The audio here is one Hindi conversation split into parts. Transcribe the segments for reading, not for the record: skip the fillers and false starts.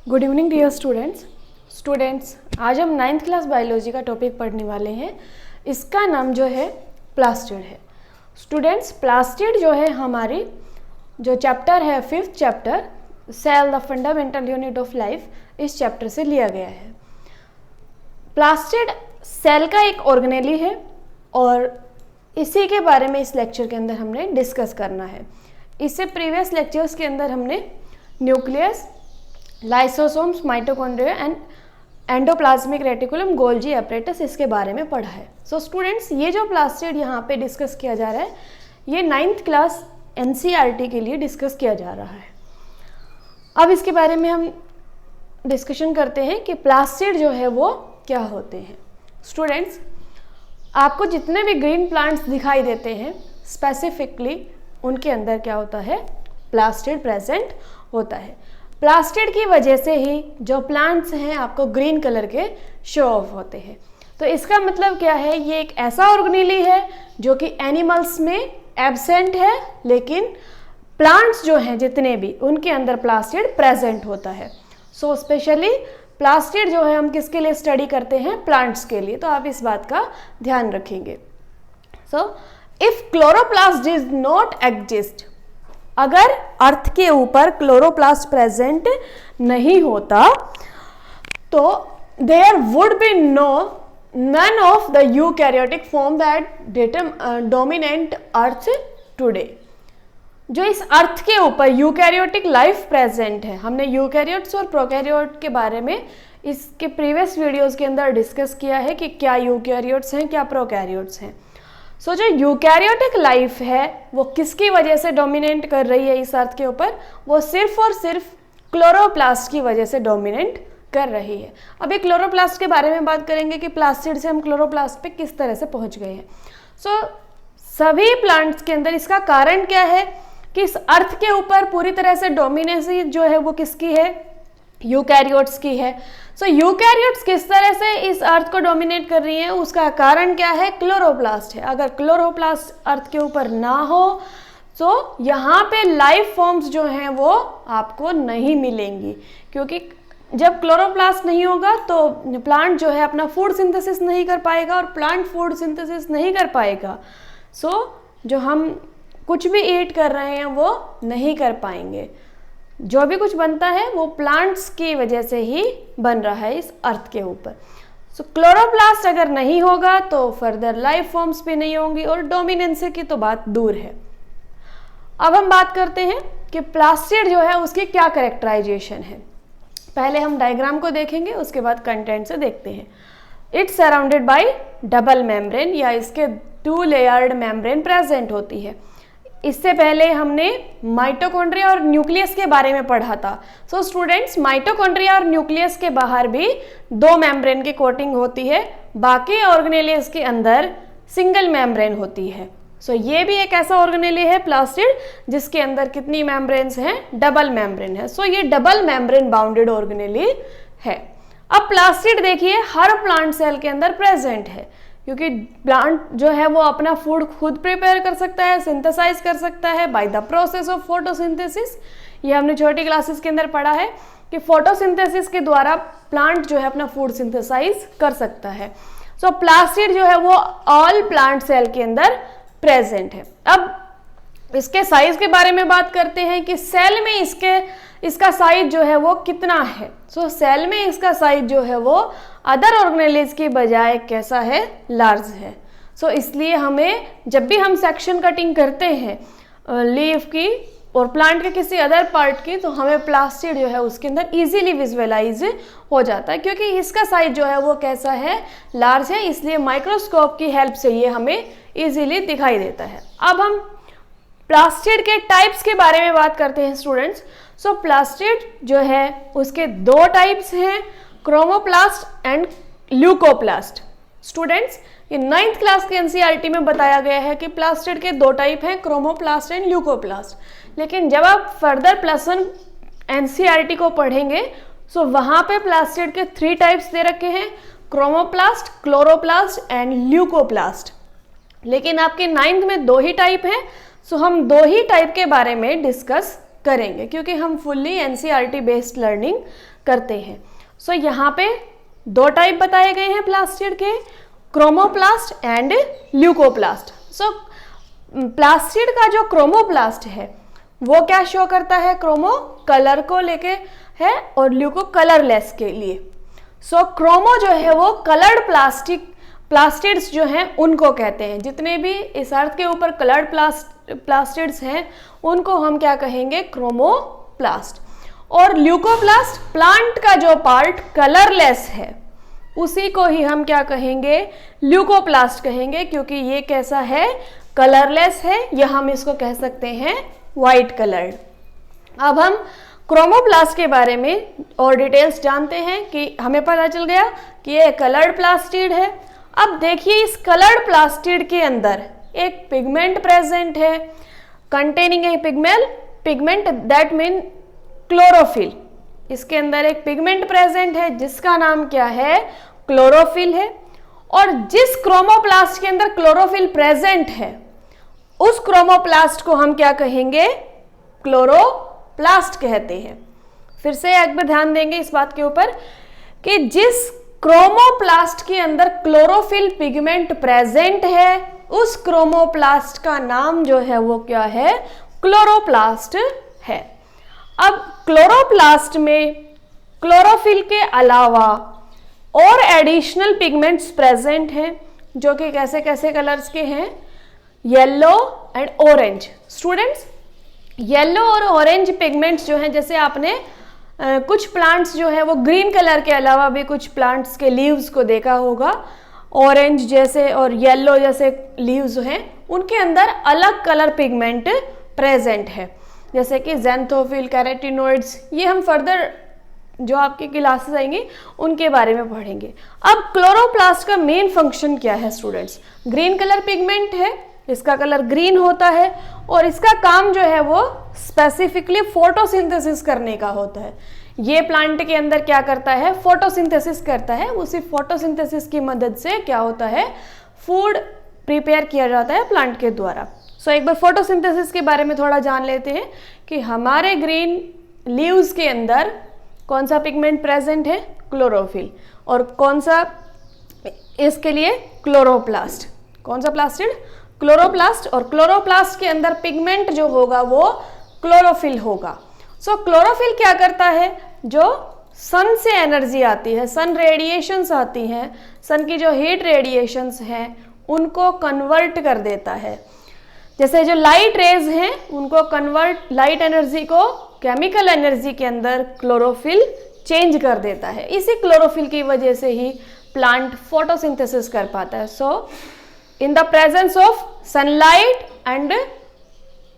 Good evening dear students. आज हम 9th क्लास बायोलॉजी का टॉपिक पढ़ने वाले हैं। इसका नाम जो है प्लास्टिड है। स्टूडेंट्स, प्लास्टिड जो है हमारी जो चैप्टर है 5th chapter cell the fundamental unit of life, इस चैप्टर से लिया गया है। प्लास्टिड सेल का एक ऑर्गेनेली है और इसी के बारे में इस लेक्चर के अंदर हमने डिस्कस करना है। इससे प्रीवियस लेक्चर्स के अंदर हमने nucleus, lysosomes, mitochondria and endoplasmic reticulum, Golgi apparatus, इसके बारे में पढ़ा है। सो स्टूडेंट्स, ये जो प्लास्टिड यहाँ पे डिस्कस किया जा रहा है, ये 9th क्लास एनसीईआरटी के लिए डिस्कस किया जा रहा है। अब इसके बारे में हम डिस्कशन करते हैं कि प्लास्टिड जो है वो क्या होते हैं। स्टूडेंट्स, आपको जितने भी ग्रीन प्लांट्स दिखाई देते हैं स्पेसिफिकली उनके अंदर क्या होता है, प्लास्टिड प्रेजेंट होता है। प्लास्टिड की वजह से ही जो प्लांट्स हैं आपको ग्रीन कलर के शो ऑफ होते हैं। तो इसका मतलब क्या है, ये एक ऐसा ऑर्गेनेली है जो कि एनिमल्स में एब्सेंट है, लेकिन प्लांट्स जो हैं जितने भी, उनके अंदर प्लास्टिड प्रेजेंट होता है। सो स्पेशली प्लास्टिड जो है हम किसके लिए स्टडी करते हैं, प्लांट्स के लिए। तो आप इस बात का ध्यान रखेंगे। So if chloroplast is not exist, अगर अर्थ के ऊपर क्लोरोप्लास्ट प्रेजेंट नहीं होता तो there would be none of the eukaryotic form that dominate earth today. जो इस अर्थ के ऊपर यूकैरियोटिक लाइफ प्रेजेंट है, हमने यूकैरियोट्स और प्रोकैरियोट के बारे में इसके प्रीवियस वीडियोस के अंदर डिस्कस किया है कि क्या यूकैरियोट्स हैं, क्या प्रोकैरियोट्स हैं। सो जो यूकैरियोटिक लाइफ है वो किसकी वजह से डोमिनेट कर रही है इस अर्थ के ऊपर, वो सिर्फ और सिर्फ क्लोरोप्लास्ट की वजह से डोमिनेट कर रही है। अभी क्लोरोप्लास्ट के बारे में बात करेंगे कि प्लास्टिड से हम क्लोरोप्लास्ट पे किस तरह से पहुंच गए हैं। सो सभी प्लांट्स के अंदर इसका कारण क्या है कि इस अर्थ के ऊपर पूरी तरह से डोमिनेंसी जो है वो किसकी है, यूकैरियोट्स की है। सो यूकैरियोट्स किस तरह से इस अर्थ को डोमिनेट कर रही है, उसका कारण क्या है, क्लोरोप्लास्ट है। अगर क्लोरोप्लास्ट अर्थ के ऊपर ना हो तो यहाँ पे लाइफ फॉर्म्स जो हैं वो आपको नहीं मिलेंगी, क्योंकि जब क्लोरोप्लास्ट नहीं होगा तो प्लांट जो है अपना फूड सिंथेसिस नहीं कर पाएगा, और प्लांट फूड सिंथेसिस नहीं कर पाएगा सो जो हम कुछ भी ईट कर रहे हैं वो नहीं कर पाएंगे। जो भी कुछ बनता है वो प्लांट्स की वजह से ही बन रहा है इस अर्थ के ऊपर। सो क्लोरोप्लास्ट अगर नहीं होगा तो फर्दर लाइफ फॉर्म्स भी नहीं होंगी, और डोमिनेंसी की तो बात दूर है। अब हम बात करते हैं कि प्लास्टिड जो है उसकी क्या कैरेक्टराइजेशन है। पहले हम डायग्राम को देखेंगे, उसके बाद कंटेंट से देखते हैं। It's surrounded by double membrane, या इसके 2 लेयर्ड मेम्ब्रेन प्रेजेंट होती है। इससे पहले हमने माइटोकॉन्ड्रिया और न्यूक्लियस के बारे में पढ़ा था। सो स्टूडेंट्स, माइटोकॉन्ड्रिया और न्यूक्लियस के बाहर भी 2 मेम्ब्रेन की कोटिंग होती है, बाकी ऑर्गेनेलियस के अंदर सिंगल मेम्ब्रेन होती है। सो ये भी एक ऐसा ऑर्गेनेली है प्लास्टिड जिसके अंदर कितनी मेम्ब्रेन्स हैं, डबल मेम्ब्रेन है। सो ये डबल मेम्ब्रेन बाउंडेड ऑर्गेनेली है। अब प्लास्टिड देखिए हर प्लांट सेल के अंदर प्रेजेंट है, क्योंकि प्लांट जो है वो अपना फूड खुद प्रिपेयर कर सकता है, सिंथेसाइज कर सकता है by the process of photosynthesis. ये हमने छोटी क्लासेस के अंदर पढ़ा है कि फोटोसिंथेसिस के द्वारा प्लांट जो है अपना फूड सिंथेसाइज कर सकता है। सो प्लास्टिड जो है वो ऑल प्लांट सेल के अंदर प्रेजेंट है। अब इसके साइज के बारे में बात करते हैं कि सेल में इसका साइज जो है वो कितना है। सो सेल में इसका साइज जो है वो अदर ऑर्गेनेलीज के बजाय कैसा है, लार्ज है। सो इसलिए हमें जब भी हम सेक्शन कटिंग करते हैं लीफ की और प्लांट के किसी अदर पार्ट की, तो हमें प्लास्टिड जो है उसके अंदर इजीली विजुअलाइज हो जाता है, क्योंकि इसका साइज जो है वो कैसा है, लार्ज है। इसलिए माइक्रोस्कोप की हेल्प से ये हमें इजीली दिखाई देता है। अब हम प्लास्टिड के टाइप्स के बारे में बात करते हैं स्टूडेंट्स। सो प्लास्टिड जो है उसके 2 टाइप्स हैं, क्रोमोप्लास्ट एंड ल्यूकोप्लास्ट। स्टूडेंट्स, ये 9th क्लास के एनसीईआरटी में बताया गया है कि प्लास्टिड के 2 टाइप हैं, क्रोमोप्लास्ट एंड ल्यूकोप्लास्ट। लेकिन जब आप फर्दर +1 एनसीईआरटी को पढ़ेंगे सो वहां पे प्लास्टिड के 3 टाइप्स दे रखे हैं, क्रोमोप्लास्ट, क्लोरोप्लास्ट एंड ल्यूकोप्लास्ट। लेकिन आपके 9th में 2 ही टाइप हैं। सो हम 2 ही टाइप के बारे में डिस्कस करेंगे, क्योंकि हम फुल्ली एनसीईआरटी बेस्ड लर्निंग करते हैं। सो यहाँ पे दो टाइप बताए गए हैं प्लास्टिड के, chromoplast and leucoplast. So plastid का जो क्रोमोप्लास्ट है वो क्या शो करता है, क्रोमो कलर को लेके है और ल्यूको कलरलेस के लिए। सो क्रोमो जो है वो कलर्ड प्लास्टिड्स जो हैं उनको कहते हैं। जितने भी इस अर्थ के ऊपर कलर्ड प्लास्टिड्स हैं उनको हम क्या कहेंगे, क्रोमोप्लास्ट। और ल्यूकोप्लास्ट प्लांट का जो पार्ट कलरलेस है उसी को ही हम क्या कहेंगे, ल्यूकोप्लास्ट कहेंगे, क्योंकि ये कैसा है, कलरलेस है, या हम इसको कह सकते हैं वाइट कलर्ड। अब हम क्रोमोप्लास्ट के बारे में और डिटेल्स जानते हैं कि हमें पता चल गया कि ये कलर्ड प्लास्टिड है। अब देखिए इस कलर्ड प्लास्टिड के अंदर एक पिगमेंट प्रेजेंट है, containing A pigment that mean chlorophyll. इसके अंदर एक पिगमेंट प्रेजेंट है जिसका नाम क्या है, क्लोरोफिल है। और जिस क्रोमोप्लास्ट के अंदर क्लोरोफिल प्रेजेंट है उस क्रोमोप्लास्ट को हम क्या कहेंगे, क्लोरोप्लास्ट कहते हैं। फिर से एक बार ध्यान देंगे इस बात के ऊपर कि जिस क्रोमोप्लास्ट के अंदर क्लोरोफिल पिगमेंट प्रेजेंट है उस क्रोमोप्लास्ट का नाम जो है वो क्या है, क्लोरोप्लास्ट है। अब क्लोरोप्लास्ट में क्लोरोफिल के अलावा और एडिशनल पिगमेंट्स प्रेजेंट हैं जो कि कैसे कैसे कलर्स के हैं, yellow and orange. Students yellow और ऑरेंज पिगमेंट्स जो हैं, जैसे आपने कुछ प्लांट्स जो है वो ग्रीन कलर के अलावा भी कुछ प्लांट्स के लीव्स को देखा होगा, ऑरेंज जैसे और येलो जैसे लीव्स हैं उनके अंदर अलग कलर पिगमेंट प्रेजेंट है, जैसे कि ज़ैंथोफिल, कैरोटीनॉइड्स। ये हम फर्दर जो आपकी क्लासेस आएंगी उनके बारे में पढ़ेंगे। अब क्लोरोप्लास्ट का मेन फंक्शन क्या है स्टूडेंट्स, ग्रीन कलर पिगमेंट है, इसका कलर ग्रीन होता है और इसका काम जो है वो स्पेसिफिकली फोटोसिंथेसिस करने का होता है। ये प्लांट के अंदर क्या करता है, फोटोसिंथेसिस करता है। उसी फोटोसिंथेसिस की मदद से क्या होता है, फूड प्रिपेयर किया जाता है प्लांट के द्वारा। सो एक बार फोटोसिंथेसिस के बारे में थोड़ा जान लेते हैं कि हमारे ग्रीन लीव्स के अंदर कौन सा पिगमेंट प्रेजेंट है, क्लोरोफिल, और कौन सा इसके लिए, क्लोरोप्लास्ट। कौन सा प्लास्टिड, क्लोरोप्लास्ट। और क्लोरोप्लास्ट के अंदर पिगमेंट जो होगा वो क्लोरोफिल होगा। सो क्लोरोफिल क्या करता है, जो सन से एनर्जी आती है, सन रेडिएशंस आती हैं, सन की जो हीट रेडिएशंस हैं उनको कन्वर्ट कर देता है। जैसे जो लाइट रेज हैं उनको कन्वर्ट, लाइट एनर्जी को केमिकल एनर्जी के अंदर क्लोरोफिल चेंज कर देता है। इसी क्लोरोफिल की वजह से ही प्लांट फोटोसिंथेसिस कर पाता है। So in the presence of sunlight and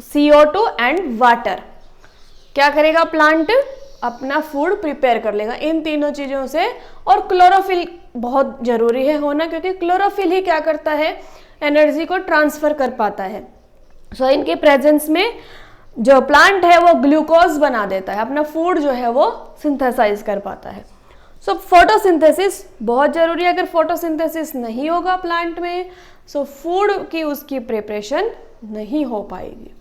CO2 and water क्या करेगा, प्लांट अपना फूड प्रिपेयर कर लेगा इन तीनों चीजों से। और क्लोरोफिल बहुत जरूरी है होना, क्योंकि क्लोरोफिल ही क्या करता है, एनर्जी को ट्रांसफर कर पाता है। सो इनके प्रेजेंस में जो प्लांट है वो ग्लूकोज बना देता है, अपना फूड जो है वो सिंथेसाइज कर पाता है। सो फोटोसिंथेसिस बहुत जरूरी है। अगर फोटोसिंथेसिस नहीं होगा प्लांट में सो फूड की उसकी प्रिपरेशन नहीं हो पाएगी।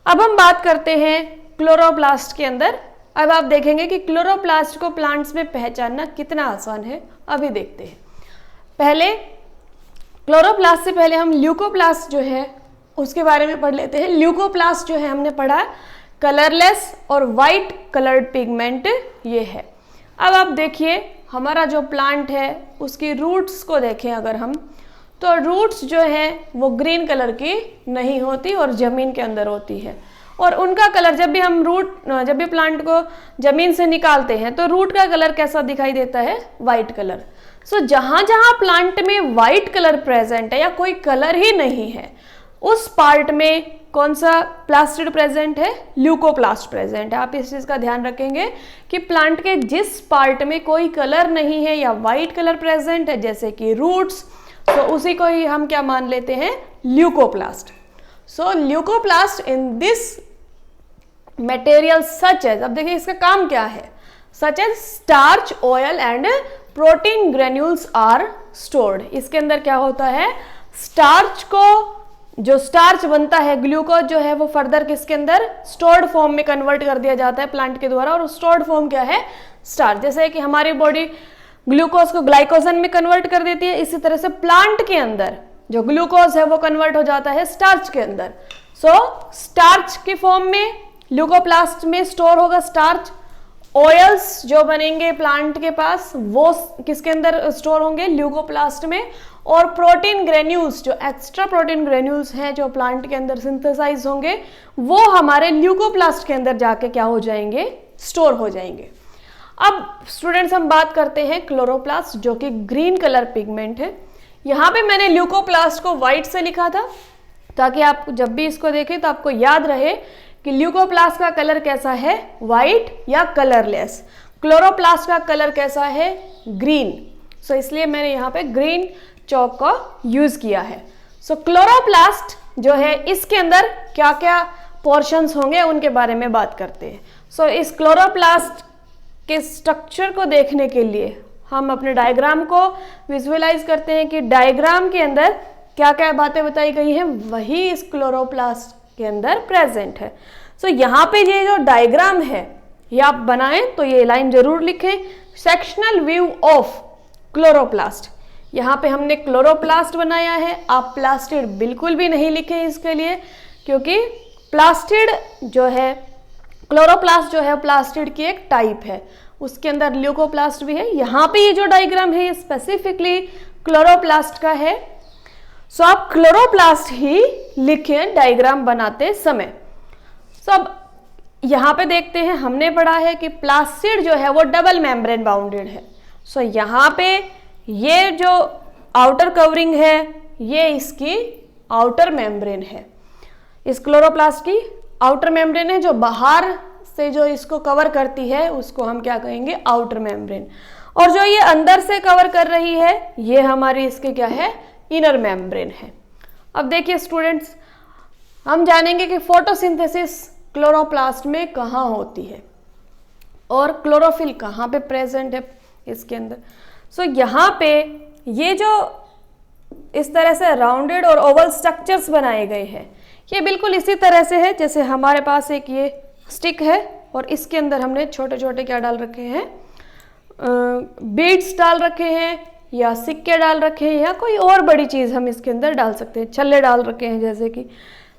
अब हम बात करते हैं क्लोरोप्लास्ट के अंदर। अब आप देखेंगे कि क्लोरोप्लास्ट को प्लांट्स में पहचानना कितना आसान है, अभी देखते हैं। पहले क्लोरोप्लास्ट से पहले हम ल्यूकोप्लास्ट जो है उसके बारे में पढ़ लेते हैं। ल्यूकोप्लास्ट जो है हमने पढ़ा कलरलेस और वाइट कलर्ड पिगमेंट ये है। अब आप देखिए हमारा जो प्लांट है उसकी रूट्स को देखें अगर हम, तो रूट्स जो है वो ग्रीन कलर की नहीं होती और ज़मीन के अंदर होती है। और उनका कलर जब भी प्लांट को ज़मीन से निकालते हैं तो रूट का कलर कैसा दिखाई देता है, वाइट कलर। सो जहाँ जहाँ प्लांट में वाइट कलर प्रेजेंट है या कोई कलर ही नहीं है उस पार्ट में कौन सा प्लास्टिड प्रेजेंट है, ल्यूकोप्लास्ट प्रेजेंट है। आप इस चीज़ का ध्यान रखेंगे कि प्लांट के जिस पार्ट में कोई कलर नहीं है या वाइट कलर प्रेजेंट है जैसे कि रूट्स, तो उसी को ही हम क्या मान लेते हैं, ल्यूकोप्लास्ट। सो leucoplast in this material such as, अब देखिए इसका काम क्या है, such as starch, oil and protein granules are stored. इसके अंदर क्या होता है, स्टार्च को जो स्टार्च बनता है, ग्लूकोज जो है वो फर्दर किसके अंदर, स्टोर्ड फॉर्म में कन्वर्ट कर दिया जाता है प्लांट के द्वारा, और स्टोर्ड फॉर्म क्या है, स्टार्च। जैसे कि हमारी बॉडी ग्लूकोज को ग्लाइकोजन में कन्वर्ट कर देती है, इसी तरह से प्लांट के अंदर जो ग्लूकोज है वो कन्वर्ट हो जाता है स्टार्च के अंदर। सो स्टार्च की फॉर्म में ल्यूकोप्लास्ट में स्टोर होगा स्टार्च। ऑयल्स जो बनेंगे प्लांट के पास वो किसके अंदर स्टोर होंगे, ल्यूकोप्लास्ट में। और प्रोटीन ग्रेन्यूल्स, जो एक्स्ट्रा प्रोटीन ग्रेन्यूल्स हैं जो प्लांट के अंदर सिंथेसाइज होंगे, वो हमारे ल्यूकोप्लास्ट के अंदर जाके क्या हो जाएंगे, स्टोर हो जाएंगे। अब स्टूडेंट्स हम बात करते हैं क्लोरोप्लास्ट, जो कि ग्रीन कलर पिगमेंट है। यहाँ पे मैंने ल्यूकोप्लास्ट को व्हाइट से लिखा था ताकि आप जब भी इसको देखें तो आपको याद रहे कि ल्यूकोप्लास्ट का कलर कैसा है, व्हाइट या कलरलेस। क्लोरोप्लास्ट का कलर कैसा है, ग्रीन। सो इसलिए मैंने यहाँ पे ग्रीन चौक का यूज किया है। सो क्लोरोप्लास्ट जो है इसके अंदर क्या क्या पोर्शंस होंगे उनके बारे में बात करते हैं। सो इस क्लोरोप्लास्ट के स्ट्रक्चर को देखने के लिए हम अपने डायग्राम को विजुअलाइज करते हैं कि डायग्राम के अंदर क्या क्या बातें बताई गई हैं वही इस क्लोरोप्लास्ट के अंदर प्रेजेंट है। सो यहाँ पे ये जो डायग्राम है ये आप बनाएं तो ये लाइन जरूर लिखें, सेक्शनल व्यू ऑफ क्लोरोप्लास्ट। यहाँ पे हमने क्लोरोप्लास्ट बनाया है, आप प्लास्टिड बिल्कुल भी नहीं लिखे इसके लिए, क्योंकि प्लास्टिड जो है, क्लोरोप्लास्ट जो है प्लास्टिड की एक टाइप है, उसके अंदर ल्यूकोप्लास्ट भी है। यहाँ पे ये जो डायग्राम है ये स्पेसिफिकली क्लोरोप्लास्ट का है। सो आप क्लोरोप्लास्ट ही लिखें डायग्राम बनाते समय। सो अब यहाँ पे देखते हैं, हमने पढ़ा है कि प्लास्टिड जो है वो डबल मेम्ब्रेन बाउंडेड है। सो यहाँ पे ये जो आउटर कवरिंग है ये इसकी आउटर मेम्ब्रेन है, इस क्लोरोप्लास्ट की आउटर मेम्ब्रेन है, जो बाहर से जो इसको कवर करती है उसको हम क्या कहेंगे, आउटर मेम्ब्रेन। और जो ये अंदर से कवर कर रही है ये हमारी इसके क्या है, इनर मेम्ब्रेन है। अब देखिए स्टूडेंट्स, हम जानेंगे कि फोटोसिंथेसिस क्लोरोप्लास्ट में कहाँ होती है और क्लोरोफिल कहाँ पे प्रेजेंट है इसके अंदर। सो यहाँ पे ये जो इस तरह से राउंडेड और ओवल स्ट्रक्चर्स बनाए गए हैं ये बिल्कुल इसी तरह से है जैसे हमारे पास एक ये स्टिक है और इसके अंदर हमने छोटे छोटे क्या डाल रखे हैं, बीड्स डाल रखे हैं या सिक्के डाल रखे हैं या कोई और बड़ी चीज़ हम इसके अंदर डाल सकते हैं, छल्ले डाल रखे हैं जैसे कि।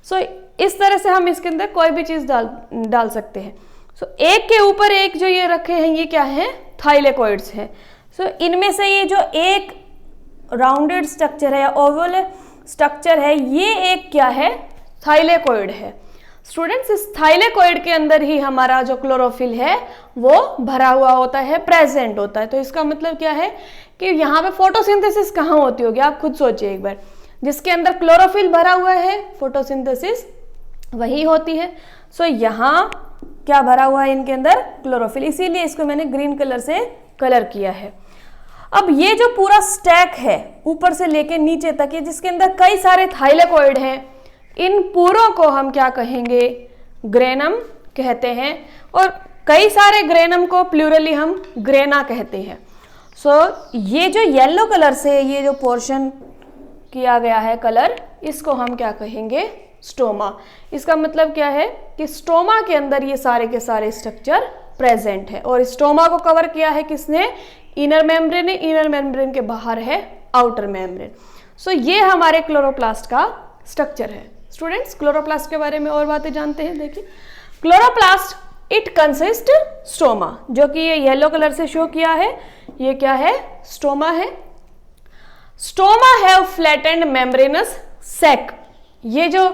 सो इस तरह से हम इसके अंदर कोई भी चीज़ डाल सकते हैं। सो एक के ऊपर एक जो ये रखे हैं ये क्या है, थाइलेकोइड्स हैं। सो इनमें से ये जो एक राउंडेड स्ट्रक्चर है या ओवल स्ट्रक्चर है ये एक क्या है, थाइलेकोइड है। स्टूडेंट्स इस थाइलेकोइड के अंदर ही हमारा जो क्लोरोफिल है वो भरा हुआ होता है, प्रेजेंट होता है। तो इसका मतलब क्या है कि यहाँ पे फोटोसिंथेसिस कहाँ होती होगी, आप खुद सोचिए एक बार। जिसके अंदर क्लोरोफिल भरा हुआ है फोटोसिंथेसिस वही होती है। सो यहाँ क्या भरा हुआ है इनके अंदर, क्लोरोफिल, इसीलिए इसको मैंने ग्रीन कलर से कलर किया है। अब ये जो पूरा स्टैक है ऊपर से लेके नीचे तक ये जिसके अंदर कई सारे थाइलेकोइड हैं, इन पूरों को हम क्या कहेंगे, ग्रेनम कहते हैं। और कई सारे ग्रेनम को प्लूरली हम ग्रेना कहते हैं। सो ये जो येलो कलर से ये जो पोर्शन किया गया है कलर, इसको हम क्या कहेंगे, स्टोमा। इसका मतलब क्या है कि स्टोमा के अंदर ये सारे के सारे स्ट्रक्चर प्रेजेंट है। और स्टोमा को कवर किया है किसने, इनर मेम्ब्रेन ने, इनर मेम्ब्रेन के बाहर है आउटर मेम्ब्रेन। सो ये हमारे क्लोरोप्लास्ट का स्ट्रक्चर है। स्टूडेंट्स क्लोरोप्लास्ट के बारे में और बातें जानते हैं। देखिए क्लोरोप्लास्ट इट कंसिस्ट स्टोमा, जो कि ये येलो कलर से शो किया है ये क्या है, स्टोमा है। स्टोमा है फ्लैटेंड मेम्ब्रेनस सैक। ये जो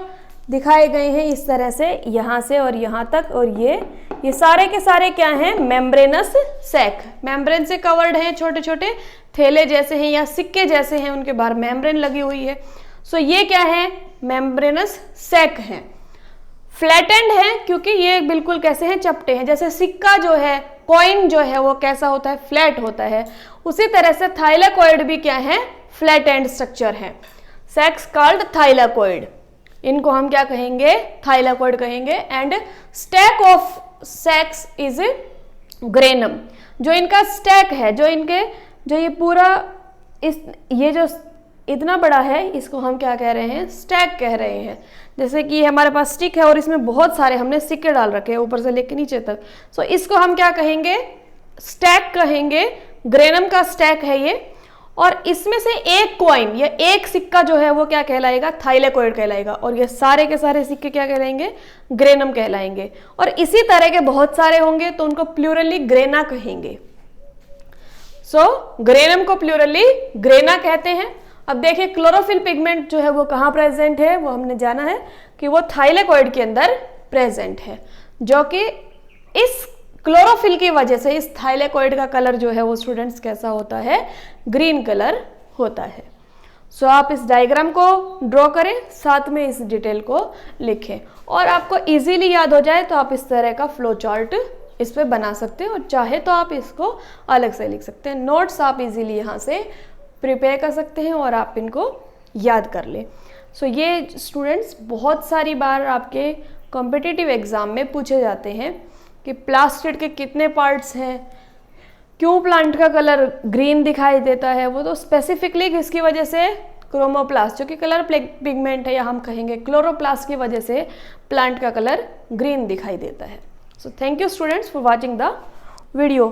दिखाए गए हैं इस तरह से यहाँ से और यहाँ तक, और ये सारे के सारे क्या हैं, मेम्ब्रेनस सैक, मेम्ब्रेन से कवर्ड हैं, छोटे छोटे थैले जैसे हैं या सिक्के जैसे हैं, उनके बाहर मेम्ब्रेन लगी हुई है। सो ये क्या है, मेम्ब्रेनस सैक हैं। फ्लैटेंड है क्योंकि ये बिल्कुल कैसे हैं, चपटे हैं। जैसे सिक्का जो है, कॉइन जो है वो कैसा होता है, फ्लैट होता है, उसी तरह से थाइलेकोइड भी क्या है, फ्लैटेंड स्ट्रक्चर है। सैक्स कॉल्ड थाइलेकोइड, इनको हम क्या कहेंगे, थाइलेकोइड कहेंगे। And stack of sacs is granum, जो इनका स्टैक है, जो ये पूरा ये जो इतना बड़ा है, इसको हम क्या कह रहे हैं, स्टैक कह रहे हैं। जैसे कि हमारे पास स्टिक है और इसमें बहुत सारे हमने सिक्के डाल रखे हैं ऊपर से लेकर नीचे तक, सो इसको हम क्या कहेंगे, स्टैक कहेंगे। ग्रेनम का स्टैक है ये, और इसमें से एक कॉइन या एक सिक्का जो है वो क्या कहलाएगा, थाइलेकोइड कहलाएगा, और ये सारे के सारे सिक्के क्या कहलाएंगे, ग्रेनम कहलाएंगे। और इसी तरह के बहुत सारे होंगे तो उनको प्लूरली ग्रेना कहेंगे। सो ग्रेनम को प्लूरली ग्रेना कहते हैं। अब देखिए क्लोरोफिल पिगमेंट जो है वो कहाँ प्रेजेंट है, वो हमने जाना है कि वो थाइलेकोइड के अंदर प्रेजेंट है, जो कि इस क्लोरोफिल की वजह से इस थाइलेकोइड का कलर जो है वो स्टूडेंट्स कैसा होता है, ग्रीन कलर होता है। सो आप इस डायग्राम को ड्रॉ करें, साथ में इस डिटेल को लिखें, और आपको इजीली याद हो जाए तो आप इस तरह का फ्लो चार्ट इस पे बना सकते हैं, और चाहे तो आप इसको अलग से लिख सकते हैं। नोट्स आप इजीली यहाँ से प्रिपेयर कर सकते हैं और आप इनको याद कर लें। सो ये स्टूडेंट्स बहुत सारी बार आपके कॉम्पिटिटिव एग्ज़ाम में पूछे जाते हैं कि प्लास्टिड के कितने पार्ट्स हैं, क्यों प्लांट का कलर ग्रीन दिखाई देता है, वो तो स्पेसिफिकली किसकी वजह से, क्रोमोप्लास्ट जो कि कलर पिगमेंट है, या हम कहेंगे क्लोरोप्लास्ट की वजह से प्लांट का कलर ग्रीन दिखाई देता है। So thank you students for watching the video.